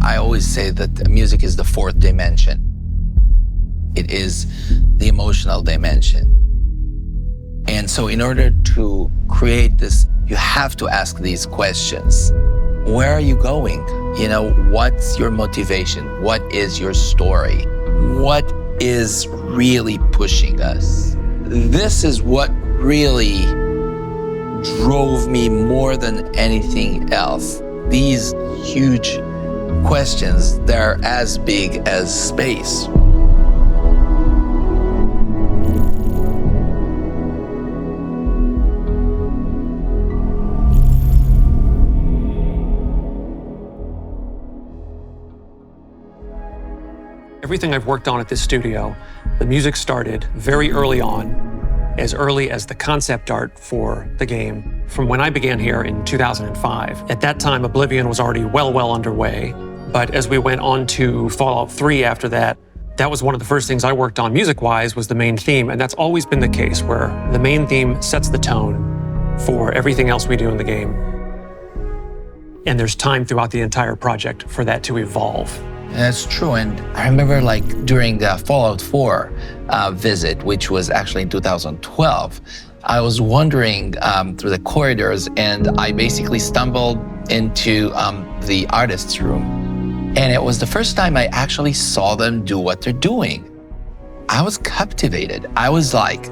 I always say that music is the fourth dimension. It is the emotional dimension. And so in order to create this, you have to ask these questions. Where are you going? You know, what's your motivation? What is your story? What is really pushing us? This is what really drove me more than anything else. These huge questions, they're as big as space. Everything I've worked on at this studio, the music started very early on, as early as the concept art for the game. From when I began here in 2005. At that time, Oblivion was already well underway. But as we went on to Fallout 3 after that, that was one of the first things I worked on music-wise was the main theme. And that's always been the case, where the main theme sets the tone for everything else we do in the game. And there's time throughout the entire project for that to evolve. That's true, and I remember like during the Fallout 4 visit, which was actually in 2012, I was wandering through the corridors and I basically stumbled into the artist's room. And it was the first time I actually saw them do what they're doing. I was captivated. I was like,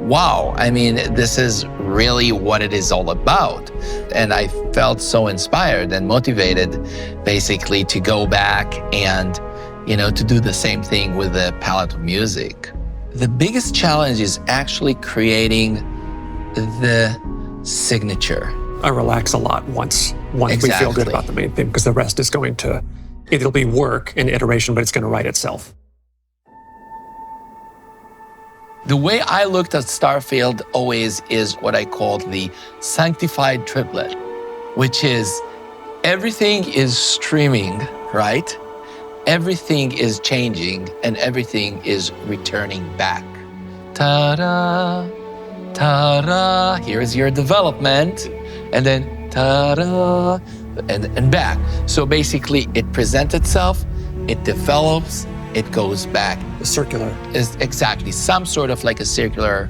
wow, I mean, this is really what it is all about. And I felt so inspired and motivated basically to go back and, you know, to do the same thing with the palette of music. The biggest challenge is actually creating the signature. I relax a lot once Exactly. we feel good about the main theme, because the rest is going to, it'll be work and iteration, but it's going to write itself. The way I looked at Starfield always is what I call the sanctified triplet, which is everything is streaming, right? Everything is changing and everything is returning back. Ta-da, ta-da, here's your development, and then ta-da, and back. So basically it presents itself, it develops, it goes back. The circular. Is exactly, some sort of like a circular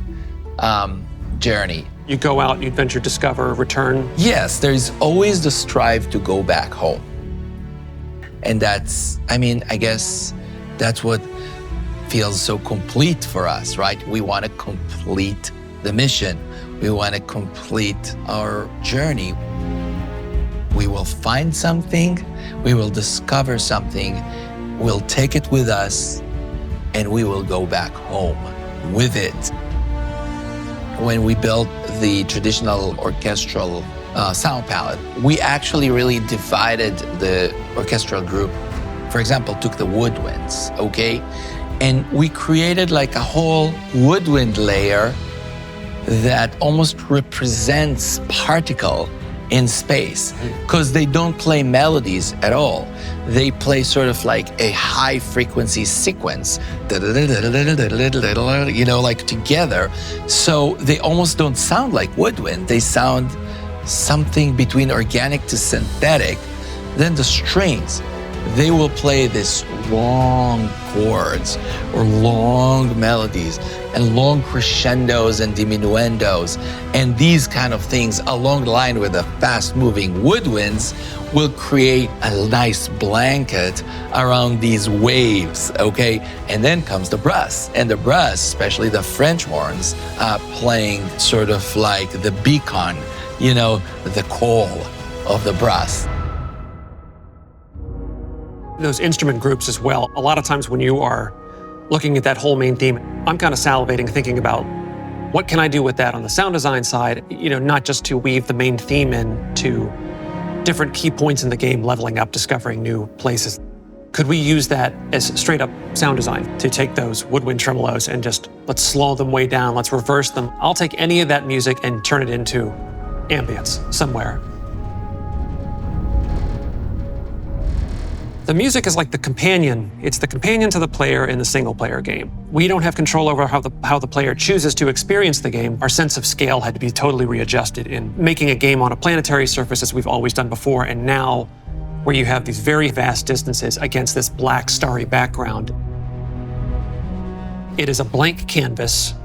journey. You go out, you adventure, discover, return. Yes, there's always the strive to go back home. And that's, I mean, I guess that's what feels so complete for us, right? We want to complete the mission. We want to complete our journey. We will find something, we will discover something, we'll take it with us, and we will go back home with it. When we built the traditional orchestral sound palette, we actually really divided the orchestral group. For example, took the woodwinds, okay? And we created like a whole woodwind layer that almost represents particle in space, because they don't play melodies at all. They play sort of like a high frequency sequence, you know, like together. So they almost don't sound like woodwind. They sound something between organic to synthetic. Then the strings, they will play this long chords or long melodies and long crescendos and diminuendos. And these kind of things along the line with the fast-moving woodwinds will create a nice blanket around these waves, okay? And then comes the brass. And the brass, especially the French horns, playing sort of like the beacon, you know, the call of the brass. Those instrument groups as well. A lot of times when you are looking at that whole main theme, I'm kind of salivating thinking about what can I do with that on the sound design side, you know, not just to weave the main theme into different key points in the game, leveling up, discovering new places. Could we use that as straight up sound design to take those woodwind tremolos and just let's slow them way down, let's reverse them. I'll take any of that music and turn it into ambience somewhere. The music is like the companion. It's the companion to the player in the single-player game. We don't have control over how the player chooses to experience the game. Our sense of scale had to be totally readjusted in making a game on a planetary surface as we've always done before, and now where you have these very vast distances against this black starry background. It is a blank canvas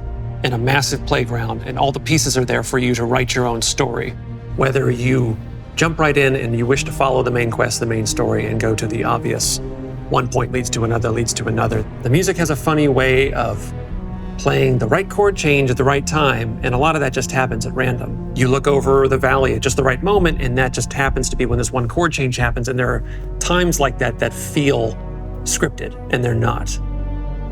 and a massive playground, and all the pieces are there for you to write your own story. Whether you jump right in and you wish to follow the main quest, the main story, and go to the obvious, one point leads to another, leads to another. The music has a funny way of playing the right chord change at the right time, and a lot of that just happens at random. You look over the valley at just the right moment, and that just happens to be when this one chord change happens, and there are times like that that feel scripted, and they're not.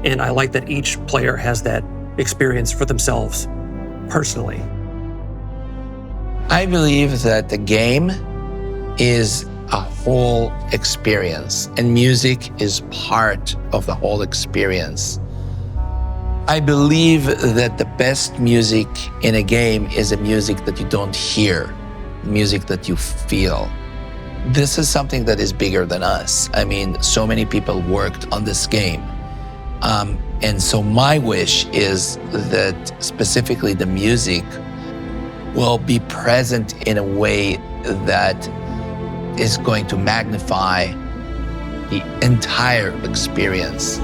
And I like that each player has that experience for themselves personally. I believe that the game is a whole experience, and music is part of the whole experience. I believe that the best music in a game is a music that you don't hear, music that you feel. This is something that is bigger than us. I mean, so many people worked on this game. And so my wish is that specifically the music will be present in a way that is going to magnify the entire experience.